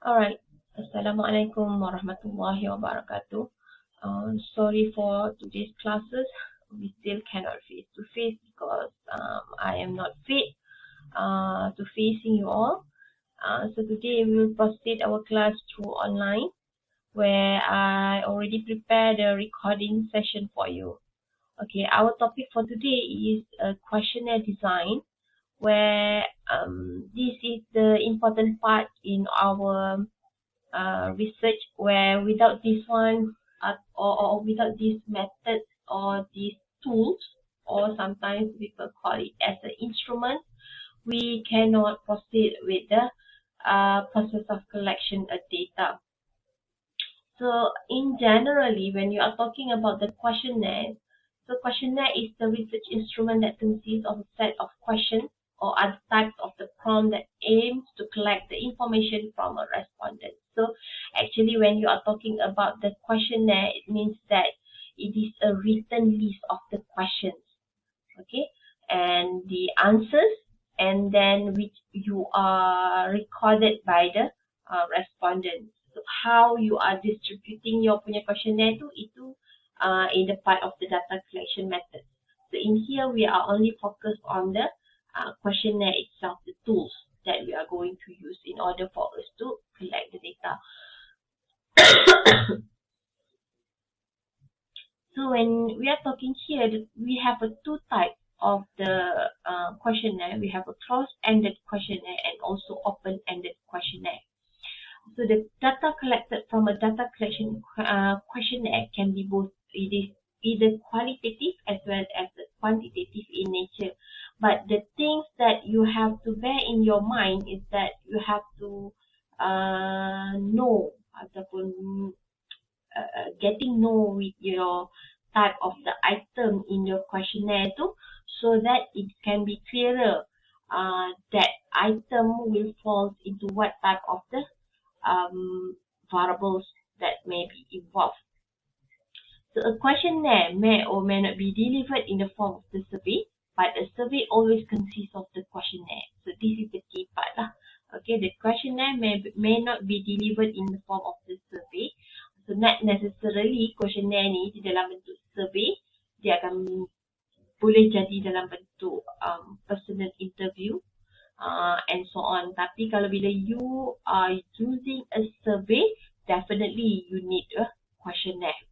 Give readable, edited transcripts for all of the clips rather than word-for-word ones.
Alright. Assalamualaikum warahmatullahi wabarakatuh. Sorry for today's classes. We still cannot face to face because I am not fit to facing you all. So today we will proceed our class through online where I already prepared a recording session for you. Okay, our topic for today is questionnaire design where this is the important part in our research where without this one or without this method or these tools or sometimes people call it as an instrument, we cannot proceed with the process of collection of data. So in generally, when you are talking about the questionnaire, so questionnaire is the research instrument that consists of a set of questions or other types of the prompt that aims to collect the information from a respondent. So actually when you are talking about the questionnaire, it means that it is a written list of the questions, okay, and the answers, and then which you are recorded by the respondent. So how you are distributing your punya questionnaire itu in the part of the data collection method. So in here we are only focused on the questionnaire itself, the tools that we are going to use in order for us to collect the data. So when we are talking here, we have two types of the questionnaire. We have a closed-ended questionnaire and also open-ended questionnaire. So the data collected from a data collection questionnaire can be both either qualitative as well as quantitative in nature. But the things that you have to bear in your mind is that you have to know ataupun getting know with your type of the item in your questionnaire too, so that it can be clearer that item will fall into what type of the variables that may be involved. So a questionnaire may or may not be delivered in the form of the survey, but a survey always consists of the questionnaire. So this is the key part lah. Okay, the questionnaire may not be delivered in the form of the survey. So not necessarily questionnaire ni di dalam bentuk survey, dia akan boleh jadi dalam bentuk personal interview and so on. Tapi kalau bila you are using a survey, definitely you need a questionnaire.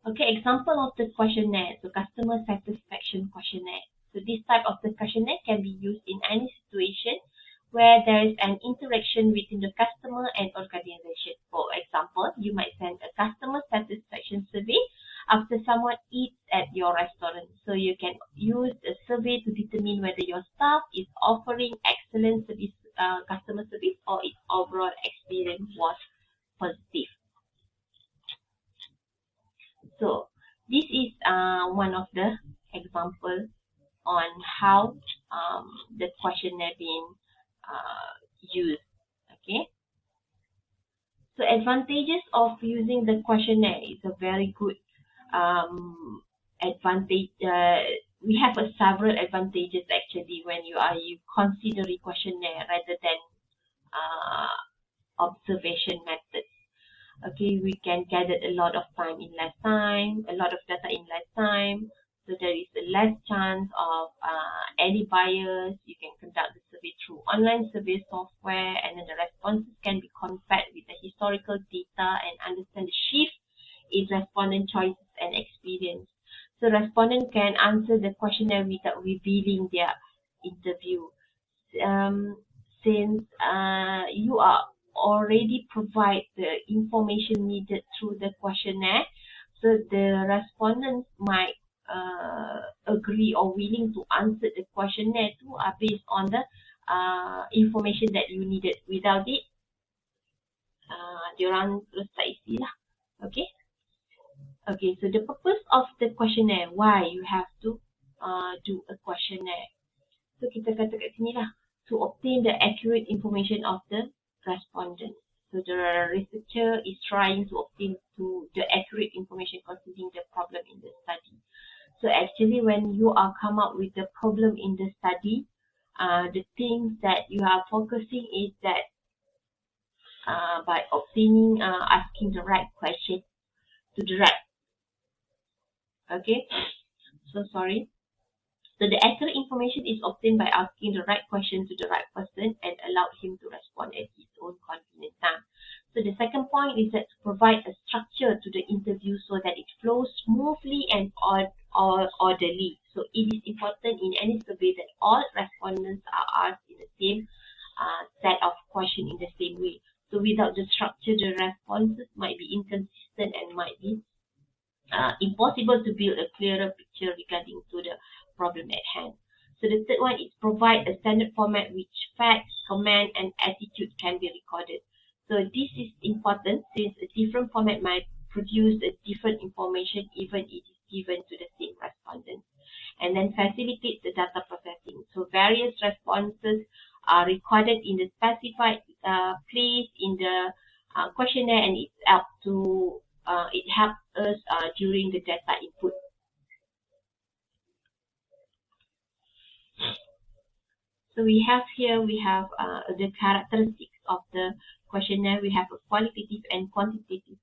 Okay, example of the questionnaire. So customer satisfaction questionnaire. So this type of the questionnaire can be used in any situation where there is an interaction between the customer and organization. For example, you might send a customer satisfaction survey after someone eats at your restaurant. So you can use a survey to determine whether your staff is offering excellent service, customer service, or its overall experience was positive. So this is one of the examples on how the questionnaire being used. Okay. So advantages of using the questionnaire is a very good advantage. We have several advantages actually when you consider a questionnaire rather than observation methods. Okay, we can gather a lot of time in less time, a lot of data in less time. So there is a less chance of any bias. You can conduct the survey through online survey software, and then the responses can be compared with the historical data and understand the shift in respondent choices and experience. So respondent can answer the questionnaire without revealing their interview. Since you are already provide the information needed through the questionnaire, so the respondents might agree or willing to answer the questionnaire too based on the information that you needed. Without it, diorang terus tak isi lah. Okay. Okay, so the purpose of the questionnaire, why you have to do a questionnaire. So kita kata kat sini lah, to obtain the accurate information of the respondent. So the researcher is trying to obtain the accurate information concerning the problem in the study. So actually, when you are come up with the problem in the study, the things that you are focusing is that by obtaining, asking the right question to the right. Okay, so sorry. So the accurate information is obtained by asking the right question to the right person and allow him to respond at his own convenient time. So the second point is that to provide a structure to the interview so that it flows smoothly and orderly. So it is important in any survey that all respondents are asked in the same set of questions in the same way. So without the structure, the responses might be inconsistent and might be impossible to build a clearer picture regarding to the problem at hand. So the third one is provide a standard format which facts, comment, and attitude can be recorded. So this is important since a different format might produce a different information even it is given to the same respondent. And then facilitate the data processing. So various responses are recorded in the specified place in the questionnaire, and it helps us during the data input. So we have the characteristics of the questionnaire. We have a qualitative and quantitative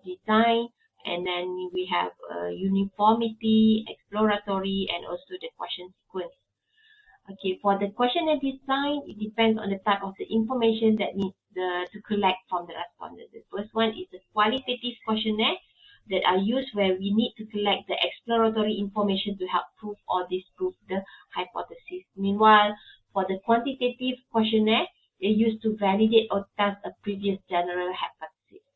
design, and then we have uniformity, exploratory, and also the question sequence. Okay, for the questionnaire design, it depends on the type of the information that needs to collect from the respondent. The first one is the qualitative questionnaire that are used where we need to collect the exploratory information to help prove or disprove the hypothesis. Meanwhile, for the quantitative questionnaire, they used to validate or test a previous general hypothesis.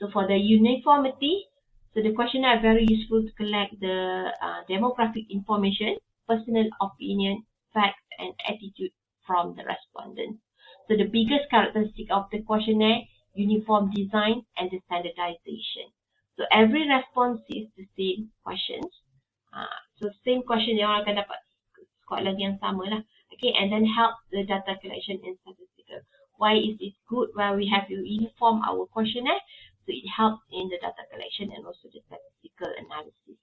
So for the uniformity, so the questionnaire are very useful to collect the demographic information, personal opinion, facts, and attitude from the respondents. So the biggest characteristic of the questionnaire, uniform design, and the standardization. So every response is the same questions. So same question yang orang akan dapat soalan yang sama lah. Okay, and then help the data collection and statistical. Why is it good? Well, we have to uniform our questionnaire, so it helps in the data collection and also the statistical analysis.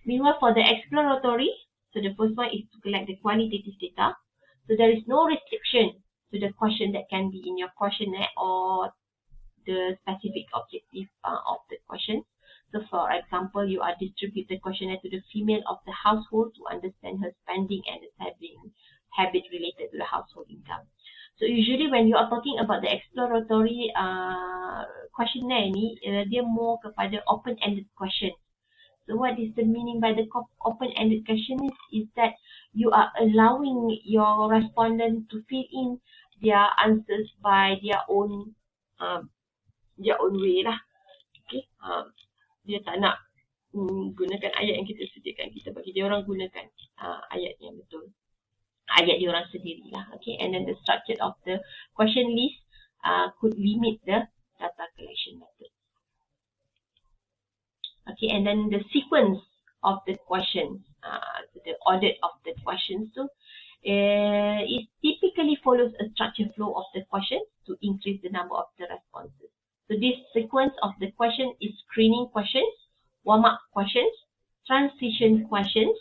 Meanwhile, for the exploratory, so the first one is to collect the qualitative data. So there is no restriction to the question that can be in your questionnaire or the specific objective of the question. So for example, you are distribute the questionnaire to the female of the household to understand her spending and the saving habit related to the household income. So usually when you are talking about the exploratory questionnaire ni, dia more kepada open-ended question. So what is the meaning by the open-ended question is that you are allowing your respondent to fill in their answers by their own way lah. Okay. Dia tak nak gunakan ayat yang kita sediakan, kita bagi dia orang gunakan ayat yang betul, ayat dia orang sendiri lah. Okay, and then the structure of the question list could limit the data collection method. Okay, and then the sequence of the questions, the order of the questions too, it typically follows a structured flow of the questions to increase the number of the responses. So this sequence of the question is screening questions, warm-up questions, transition questions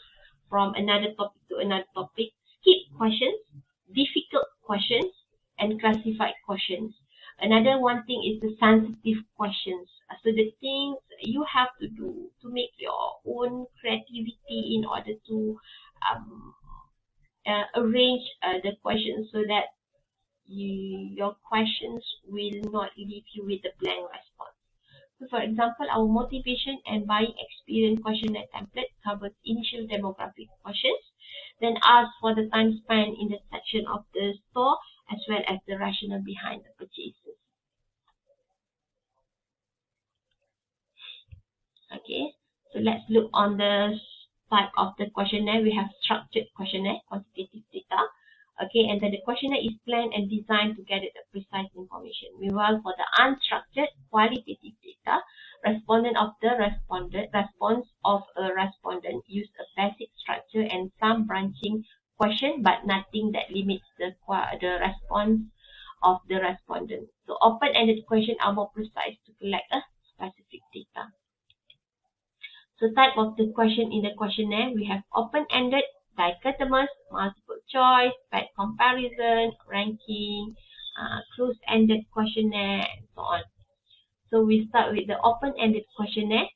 from another topic to another topic, skip questions, difficult questions, and classified questions. Another one thing is the sensitive questions. So the things you have to do to make your own creativity in order to arrange the questions so that your questions will not leave you with a blank response. So for example, our motivation and buying experience questionnaire template covers initial demographic questions, then ask for the time spent in the section of the store as well as the rationale behind the purchases. Okay, so let's look on the type of the questionnaire. We have structured questionnaire, quantitative data. Okay, and then the questionnaire is planned and designed to gather the precise information. Meanwhile, for the unstructured qualitative data, response of a respondent use a basic structure and some branching question, but nothing that limits the response of the respondent. So open-ended questions are more precise to collect a specific data. So type of the question in the questionnaire, we have open-ended, dichotomous, multiple choice, paired comparison, ranking, closed-ended questionnaire, and so on. So we start with the open-ended questionnaire.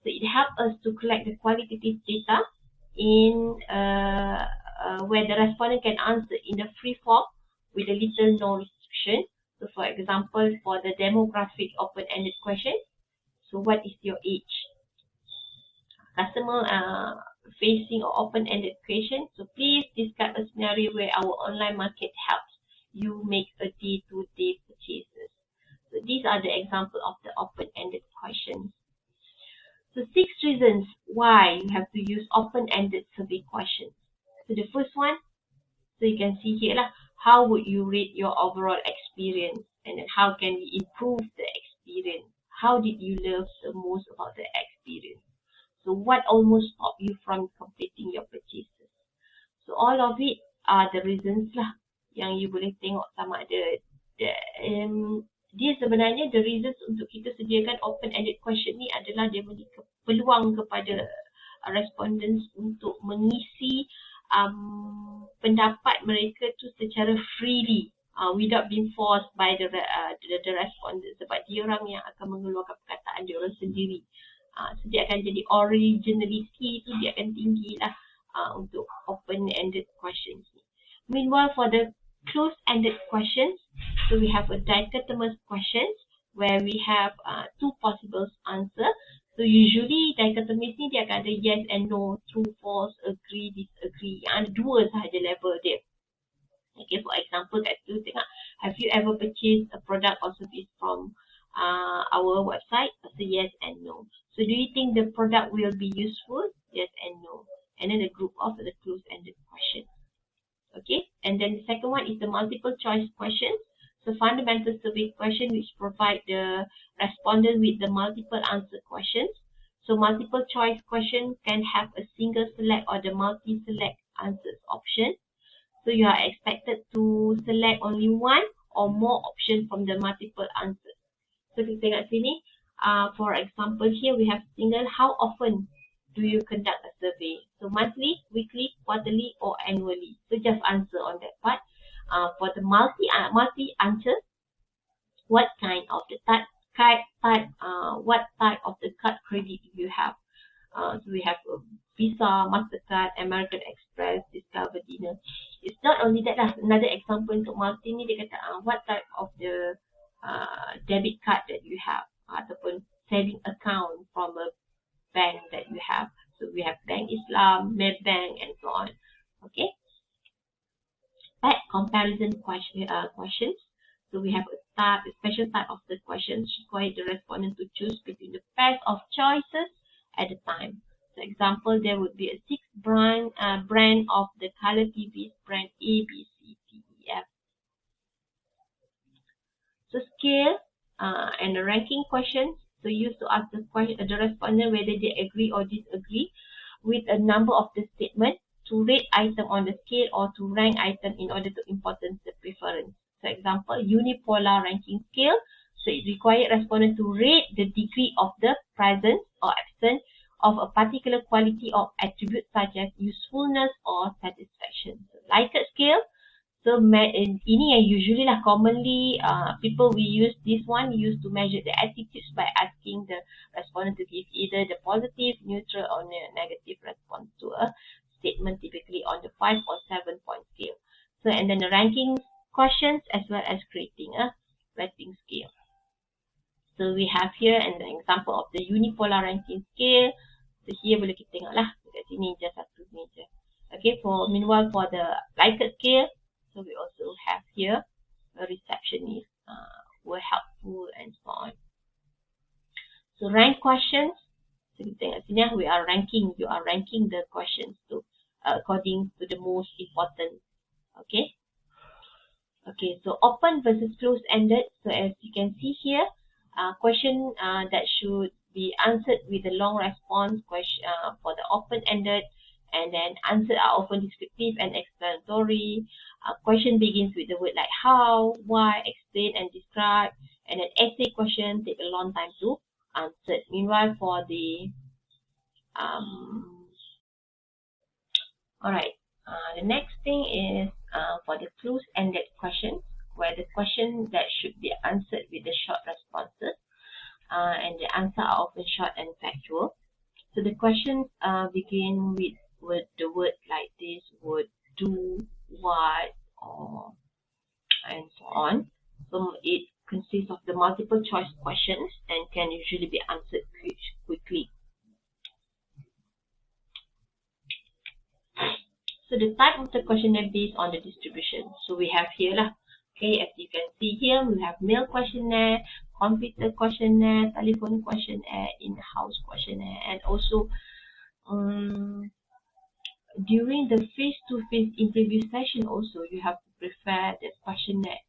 So it helps us to collect the qualitative data in where the respondent can answer in the free form with a little no restriction. So for example, for the demographic open-ended question, so what is your age? Customer facing or open-ended question. So please describe a scenario where our online market helps you make a day-to-day purchases. So these are the example of the open-ended questions. So 6 reasons why you have to use open-ended survey questions. So the first one, so you can see here lah, how would you rate your overall experience, and then how can we improve the experience? How did you love the most about the experience? So what almost stopped you from completing your purchases? So all of it are the reasons lah yang you boleh tengok sama ada dia sebenarnya the reasons untuk kita sediakan open-ended question ni adalah dia beri peluang kepada respondents untuk mengisi pendapat mereka tu secara freely without being forced by the respondents, sebab dia orang yang akan mengeluarkan perkataan dia orang sendiri. So dia akan jadi originality tu dia akan tinggi lah untuk open-ended questions ni. Meanwhile, for the closed-ended questions, so we have a dichotomous questions where we have 2 possible answer. So usually dichotomous ni dia akan ada yes and no, true, false, agree, disagree. Yang ada 2 sahaja level dia. Okay, for example, kat situ tengok, have you ever purchased a product or service from our website? So yes and no. So do you think the product will be useful? Yes and no. And then the group of the closed-ended questions. Okay, and then the second one is the multiple choice questions. So fundamental survey question which provide the respondent with the multiple answer questions. So multiple choice question can have a single select or the multi-select answers option. So you are expected to select only one or more options from the multiple answers. So kita tengok sini, for example here we have single, how often do you conduct a survey? So monthly, weekly, quarterly, or annually. So just answer on that part. For the multi answer, what kind of the what type of the card credit you have? So we have Visa, Mastercard, American Express, Discover Dinner. It's not only that lah. Another example untuk multi ni dia kata what type of the debit card that you have, ataupun saving account from a bank that you have. So we have Bank Islam, Maybank, and so on. Okay. Paired comparison questions. So we have a special type of the questions require the respondent to choose between the pairs of choices at a time. For example, there would be a 6 brand of the color TVs brand A, B, C, D, E, F. So scale and the ranking questions. So used to ask the respondent whether they agree or disagree with a number of the statement, to rate item on the scale, or to rank item in order to importance the preference. For example, unipolar ranking scale. So it requires respondent to rate the degree of the presence or absence of a particular quality or attribute such as usefulness or satisfaction. So Likert scale. So ini yang usually lah commonly people we use this one used to measure the attitudes by asking the respondent to give either the positive, neutral, or negative response to a statement, typically on the 5 or 7 point scale. So and then the ranking questions as well as creating a rating scale. So we have here an example of the unipolar ranking scale. So here boleh kita tengok lah dekat sini just satu ni je. Okay, meanwhile for the Likert scale, so we also have here a receptionist were helpful and so on. So rank questions. So kita tengok sini we are ranking. You are ranking the questions to according to the most important. Okay. Okay. So open versus closed-ended. So as you can see here, question that should be answered with a long response question for the open-ended. And then answers are often descriptive and explanatory. Question begins with the word like how, why, explain and describe. And an essay question take a long time to answer. Meanwhile, for the Alright. The next thing is for the close-ended questions, where the question that should be answered with the short responses, and the answer are often short and factual. So the questions begin with the word like this: would, do, what, or, and so on. So it consists of the multiple choice questions and can usually be answered quickly. So the type of the questionnaire based on the distribution. So we have here lah. Okay, as you can see here, we have mail questionnaire, computer questionnaire, telephone questionnaire, in-house questionnaire, and also during the face-to-face interview session also you have to prepare the questionnaire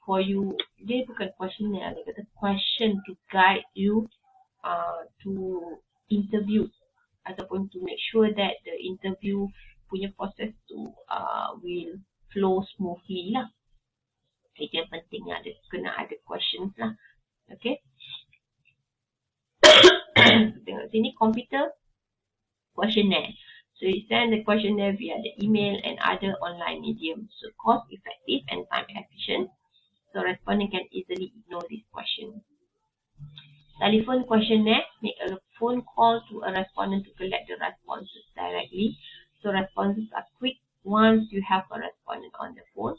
for you. Dia bukan questionnaire, dia kata question to guide you to interview ataupun to make sure that the interview punya proses tu will flow smoothly lah. Itu yang penting lah, kena ada questions lah. Okay. Tengok sini, computer questionnaire. So you send the questionnaire via the email and other online mediums. So cost effective and time efficient. So respondent can easily ignore this question. Telephone questionnaire, make a phone call to a respondent to collect the responses directly. So responses are quick once you have a respondent on the phone.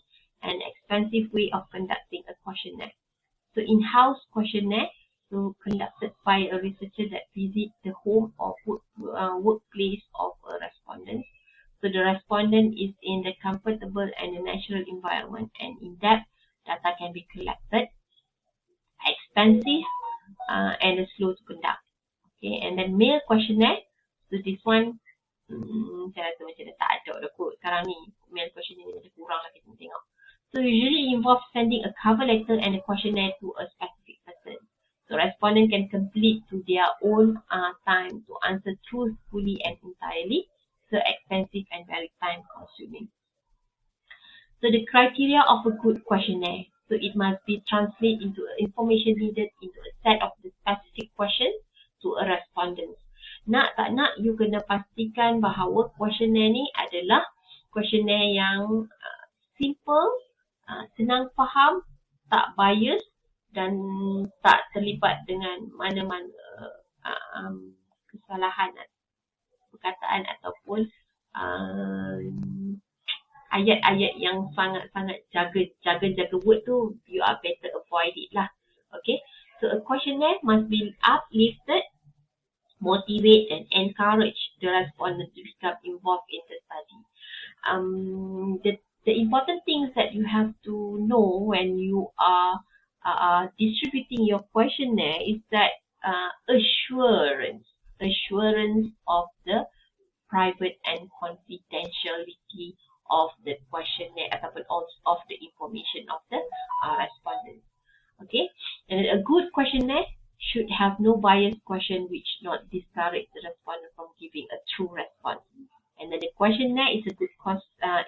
An expensive way of conducting a questionnaire. So in-house questionnaire, so conducted by a researcher that visits the home or workplace of a respondent. So the respondent is in the comfortable and the natural environment, and in-depth data can be collected. Expensive and slow to conduct. Okay, and then mail questionnaire. So this one, saya rasa macam dah tak ada dah kot sekarang ni. Mail questionnaire ni macam kurang lah kita tengok. So usually involves sending a cover letter and a questionnaire to a specific person. So respondent can complete to their own time to answer truthfully and entirely. So expensive and very time consuming. So the criteria of a good questionnaire. So it must be translated into information needed into a set of the specific questions to a respondent. Nak tak nak, you kena pastikan bahawa questionnaire ni adalah questionnaire yang simple, senang faham, tak bias dan tak terlibat dengan mana-mana kesalahan perkataan ataupun ayat-ayat yang sangat-sangat jaga word tu, you are better avoid it lah. Okay, so a questionnaire must be uplifted, motivate and encourage the respondent to become involved in the study. The important things that you have to know when you are distributing your questionnaire is that assurance of the private and confidentiality of the questionnaire ataupun of the information of the respondent. Okay, and a good questionnaire should have no biased question which not discourage the respondent from giving a true response. And then the questionnaire is a good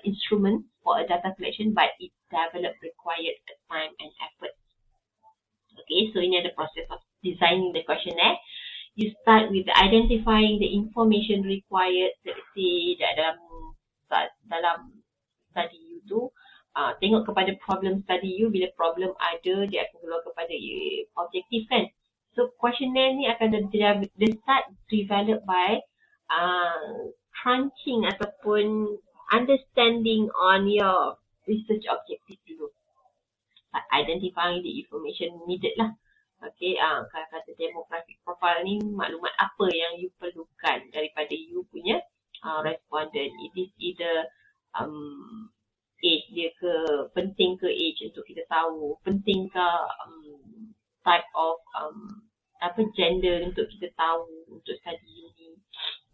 instrument for a data collection, but it developed required time and effort. Okay, so ini ada proses of designing the questionnaire. You start with identifying the information required. Let's say dalam study you tu, tengok kepada problem study you. Bila problem ada, dia akan keluar kepada objektif kan. So questionnaire ni akan start developed by crunching ataupun understanding on your research objective dulu. Identifying the information needed lah. Okay, kata demographic profile ni, maklumat apa yang you perlukan daripada you punya respondent. It is either age dia ke, penting ke age untuk kita tahu, penting ke type of gender untuk kita tahu untuk study ini.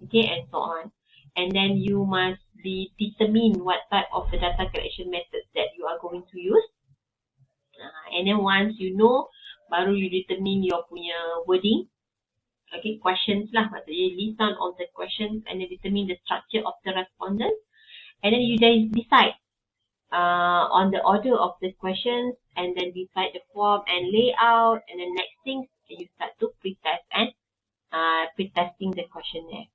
Okay, and so on. And then you must determine what type of the data collection methods that you are going to use. And then once you know, baru you determine your punya wording. Okay, questions lah. Maksudnya list down all the questions and then determine the structure of the respondent. And then you decide on the order of the questions and then decide the form and layout. And then next thing, you start to pretest and pretesting the questionnaire.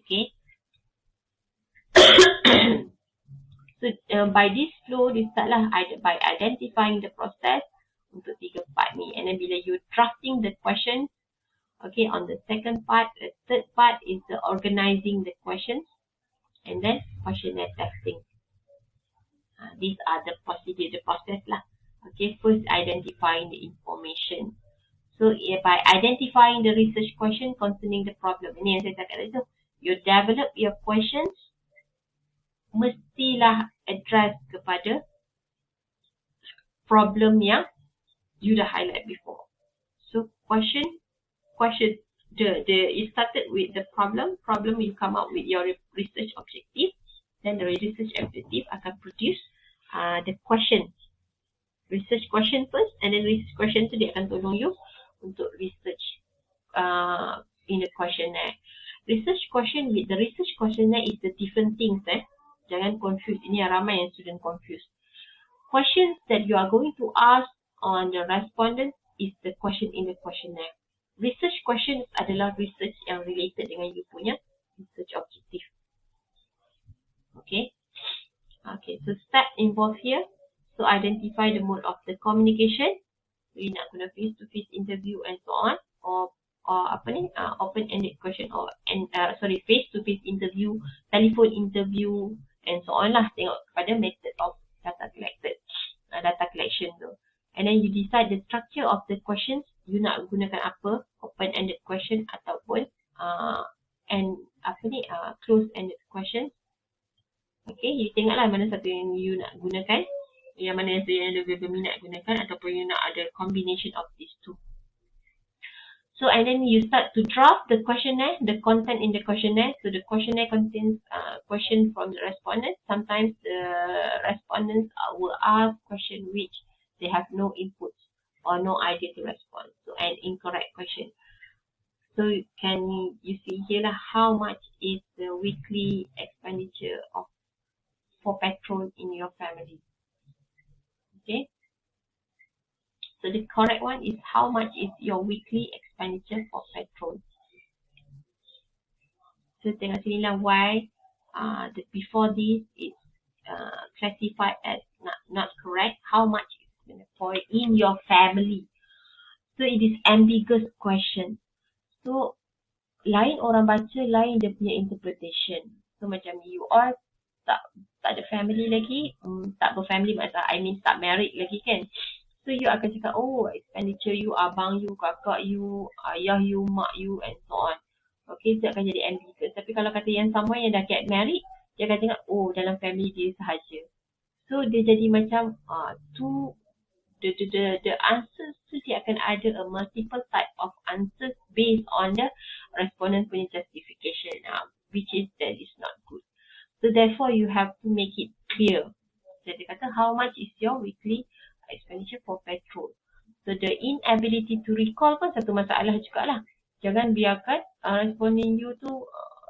Okay. So by this flow, dia startlah by identifying the process untuk 3 part ni. And then bila you drafting the question, okay, on the second part, the third part is the organizing the questions, and then questionnaire testing. These are the process lah. Okay, first identifying the information. So by identifying the research question concerning the problem, ini yang saya cakap tadi tu, you develop your questions, mestilah address kepada problem yang you dah highlight before. So question, it started with the problem you come up with your research objective, then the research objective akan produce the question, research question first, and then research question tu dia akan tolong you untuk research in the questionnaire. Research question with the research questionnaire is the different things. Jangan confuse, ini yang ramai yang student confuse. Questions that you are going to ask on the respondent is the question in the questionnaire. Research questions adalah research yang related dengan you punya research objective. Okay. Okay, so step involved here. So identify the mode of the communication. You nak guna face-to-face interview and so on, or open-ended question, or face-to-face interview, telephone interview, and so on lah. Tengok pada method of data collection tu. And then you decide the structure of the questions. You nak gunakan apa, open-ended question ataupun closed-ended question. Okay, you tengoklah mana satu yang you nak gunakan, yang mana yang lebih berminat gunakan, ataupun you nak ada combination of these two. So and then you start to draft the questionnaire, the content in the questionnaire. So the questionnaire contains questions from the respondents. Sometimes the respondents will ask question which they have no inputs or no idea to respond. So an incorrect question. So you see here lah, how much is the weekly expenditure for petrol in your family? Okay. So the correct one is how much is your weekly expenditure for petrol. So tengok sini lah why before this is classified as not correct. How much is for in your family? So it is ambiguous question. So lain orang baca, lain dia punya interpretation. So macam you all tak ada family lagi, tak berfamily maksudnya tak married lagi kan. So you akan cakap, oh expenditure you, abang you, kakak you, ayah you, mak you and so on. Okay, so akan jadi ambiguous. Tapi kalau kata yang someone yang dah get married, dia akan tengok, oh dalam family dia sahaja. So dia jadi macam the answers tu dia akan ada a multiple type of answers based on the respondent punya justification, which is that is not good. So therefore you have to make it clear. So dia kata how much is your weekly expenditure for petrol. So the inability to recall pun satu masalah jugalah. Jangan biarkan responding you tu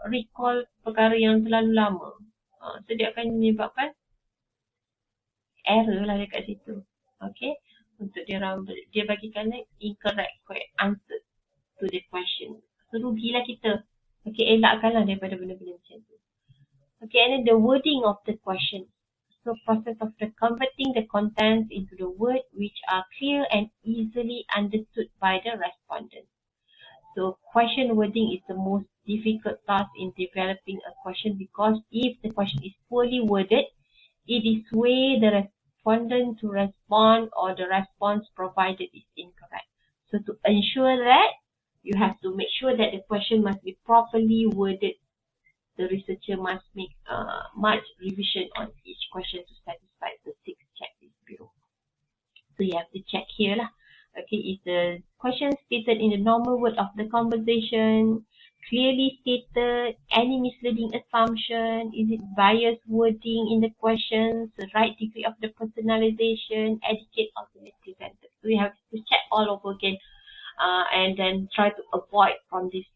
recall perkara yang terlalu lama. So dia akan menyebabkan error lah dekat situ. Okay, untuk dia bagikan incorrect answer to the question. So rugilah kita. Okay, elakkanlah daripada benda-benda macam tu. Okay, and then the wording of the question. So process of converting the contents into the word which are clear and easily understood by the respondent. So question wording is the most difficult task in developing a question, because if the question is poorly worded, it is way the respondent to respond or the response provided is incorrect. So to ensure that, you have to make sure that the question must be properly worded. The researcher must make much revision on each question to satisfy the 6 checklist below. So you have to check here lah. Okay, is the question stated in the normal word of the conversation, clearly stated, any misleading assumption, is it biased wording in the questions, the right degree of the personalization, adequate alternate presented. So you have to check all over again and then try to avoid from this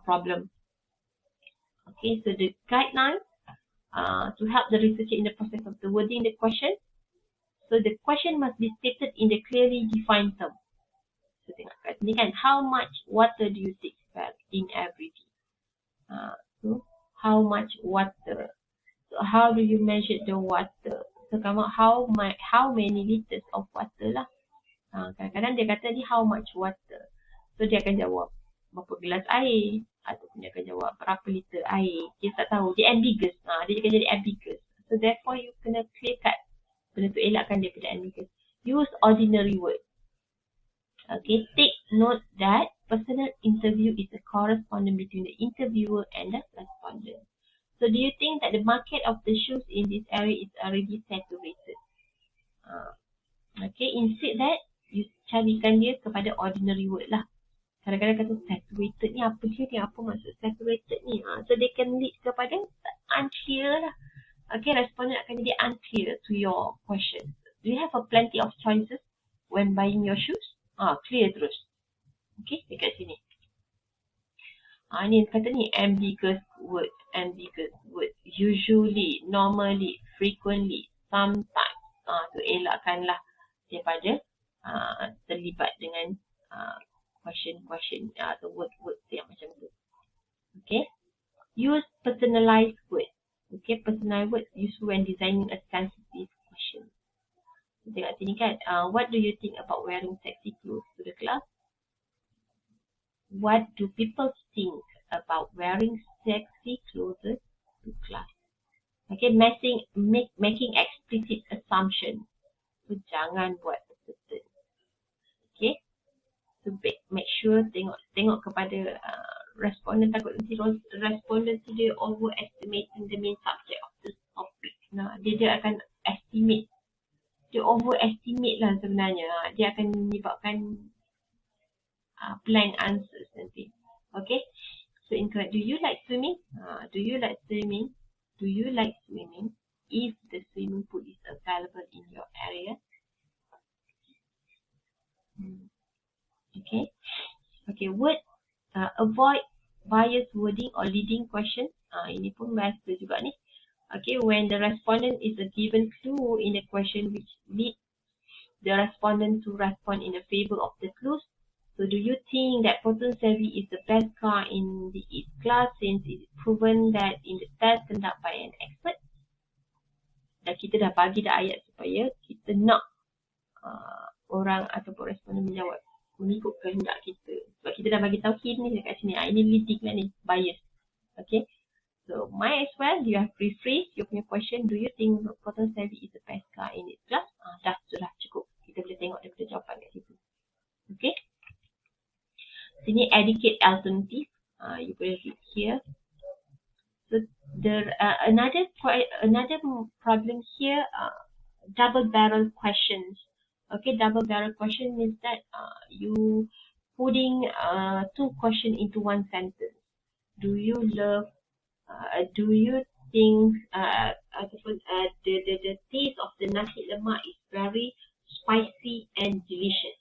problem. Okay, so the guidelines to help the researcher in the process of the wording the question. So the question must be stated in the clearly defined term. So tengok kat sini kan, how much water do you take per in every day? So how much water? So how do you measure the water? So come out how many liters of water lah. Kadang-kadang dia kata ni how much water. So dia akan jawab berapa gelas air ataupun dia akan jawab berapa liter air. Dia tak tahu. Dia ambiguous. Dia akan jadi ambiguous. So therefore you kena clear cut. Benda tu elakkan daripada ambiguous. Use ordinary word. Okay, take note that personal interview is a correspondence between the interviewer and the respondent. So do you think that the market of the shoes in this area is already saturated? Okay, instead that, you carikan dia kepada ordinary word lah. Kadang-kadang kata saturated ni apa dia ni? Apa maksud saturated ni? So they can lead kepada unclear lah. Okay, respondent akan jadi unclear to your question. Do you have a plenty of choices when buying your shoes? Clear terus. Okay, dekat sini. Ni kata ni ambiguous word. Ambiguous word. Usually, normally, frequently, sometimes. Tu elakkanlah daripada terlibat dengan question atau word yang macam tu. Okay. Use personalized word. Okay, personalized word used when designing a sensitive question. Tengok sini kan. What do you think about wearing sexy clothes to the class? What do people think about wearing sexy clothes to class? Okay, making explicit assumption. So jangan buat certain. Okay. So make sure tengok kepada respondent, takut nanti respondent tu dia overestimating the main subject of the topic. Dia akan estimate. Dia overestimate lah sebenarnya. Dia akan menyebabkan blank answers nanti. Okay. So incorrect. Do you like swimming? Do you like swimming? Do you like swimming? If the swimming pool is available in your area. Okay. Okay. Word. Avoid biased wording or leading questions. Ini pun biasa juga ni. Okay, when the respondent is a given clue in the question which leads the respondent to respond in the favor of the clues. So do you think that Proton Savvy is the best car in the class since it is proven that in the test conducted by an expert? Dan kita dah bagi dah ayat supaya kita nak orang ataupun respondent menjawab mengikut kehendak kita. Sebab kita dah bagi tahu hint ni dekat sini. Ini leading lah ni, bias. Okay. So, might as well you have rephrase your punya question. Do you think Proton Savvy is the best car in its class? Dah, sudah cukup. Kita boleh tengok daripada jawapan kat situ. Okay. Sini educate alternative. You boleh read here. So, another problem here, double barrel questions. Okay, double barrel question means that you putting two questions into one sentence. Do you love? Do you think the taste of the nasi lemak is very spicy and delicious?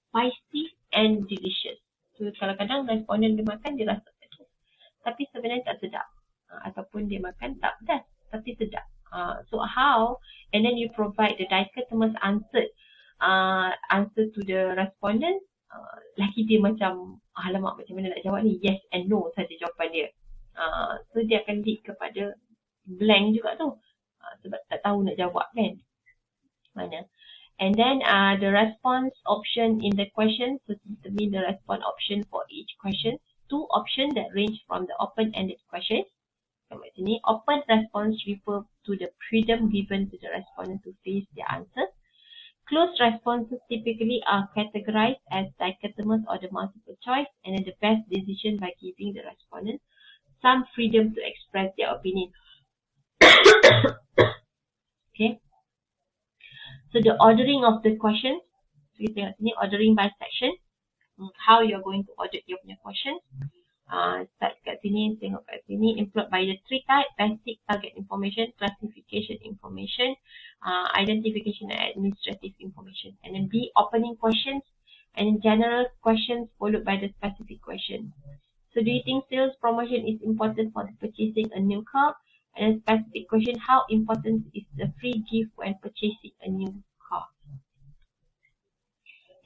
Spicy and delicious. So kadang-kadang responden dia makan dia rasa pedas, tapi sebenarnya tak sedap. Ataupun dia makan tak pedas tapi sedap. So how? And then you provide the dichotomous answer to the respondent. Lagi dia macam alamak macam mana nak jawab ni, yes and no saja jawapan dia. So dia akan lead kepada blank juga tu. Sebab tak tahu nak jawab kan. Mana. And then the response option in the question. So determine the response option for each question. Two options that range from the open-ended question. Kat sini, open response refer to the freedom given to the respondent to face their answer. Closed responses typically are categorized as dichotomous or the multiple choice, and then the best decision by giving the respondent some freedom to express their opinion. Okay. So the ordering of the questions. So kita tengok sini ordering by section. How you're going to order your questions. Start kat sini, tengok kat sini. Employed by the three types: basic, target information, classification information, identification and administrative information. And then B, opening questions, and then general questions followed by the specific question. So do you think sales promotion is important for the purchasing a new car? And a specific question, how important is the free gift when purchasing a new car?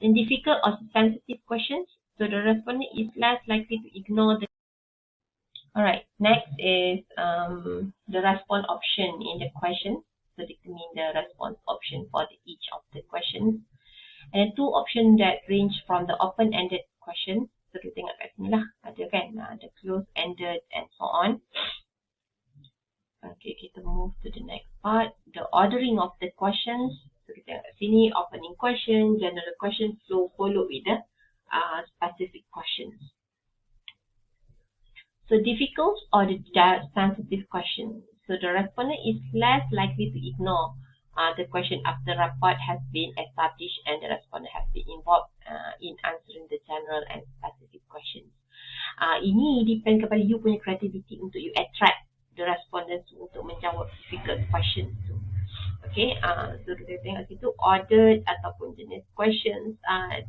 Then difficult or sensitive questions. So the respondent is less likely to ignore the. Alright, next is the response option in the question. So determine the response option for each of the questions. And two options that range from the open-ended question. So kita tengok kat sini lah, ada kan, the close-ended and so on. Okay, kita move to the next part. The ordering of the questions. So kita tengok kat sini, opening question, general question, flow followed with the specific questions. So difficult or the sensitive question. So the respondent is less likely to ignore the question after rapport has been established and the respondent has been involved in answering the general and specific questions. Ini depend kepada you punya creativity untuk you attract the respondents untuk menjawab difficult questions tu. Okay, so kita tengok situ ordered ataupun jenis questions.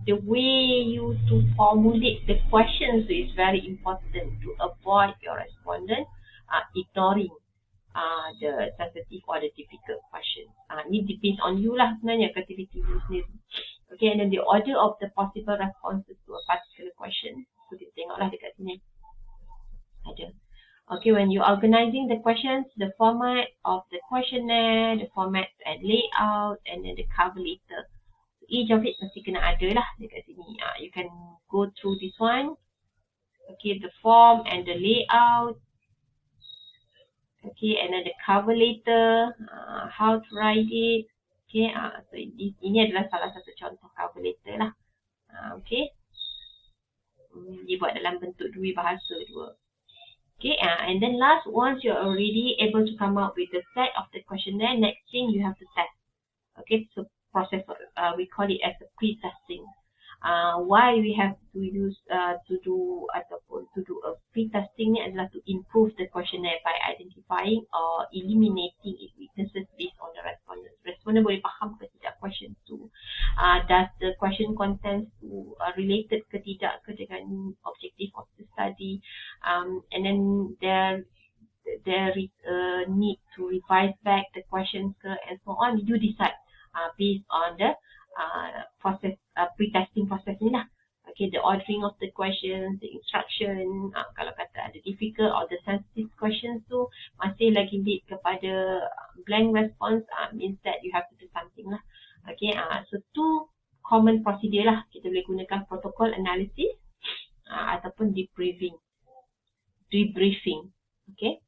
The way you to formulate the questions is very important to avoid your respondent ignoring the sensitive or the difficult questions. Ini depends on you lah sebenarnya, creativity you sendiri. Okay, and then the order of the possible responses to a particular question. So kita tengoklah dekat sini ada. Okay, when you're organizing the questions, the format of the questionnaire, the format and layout, and then the cover letter. Each of it mesti kena ada lah dekat sini. You can go through this one. Okay, the form and the layout. Okay, and then the cover letter, how to write it. Okay, so ini adalah salah satu contoh cover letter lah. Okay, dibuat dalam bentuk dua bahasa dua. Okay, and then last, once you're already able to come up with the set of the questionnaire, next thing you have to test. Okay, so process, we call it as a pre-testing. Why we have to use to do a pre-testing ni adalah to improve the questionnaire by identifying or eliminating its weaknesses based on the respondent. Respondent boleh faham ke tidak question tu. Does the question content tu related ke tidak ke dengan objective of the study, and then there is a need to revise back the questions ke, and so on. You decide based on the process, pre-testing process ni lah. Okay, the ordering of the questions, the instruction, kalau kata ada difficult or the sensitive questions tu masih lagi lead kepada blank response, means that you have to do something lah. Okay, so two common procedure lah. Kita boleh gunakan protocol analysis ataupun debriefing. Okay,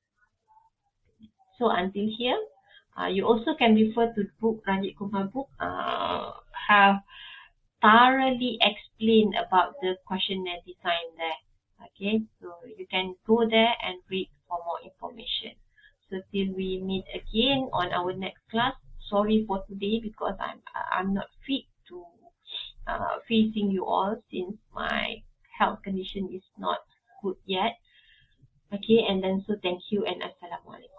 so until here, you also can refer to the book, Ranjit Kumar book, have thoroughly explained about the questionnaire design there. Okay, so you can go there and read for more information. So till we meet again on our next class. Sorry for today because I'm not fit to facing you all since my health condition is not good yet. Okay, and then so thank you and Assalamualaikum.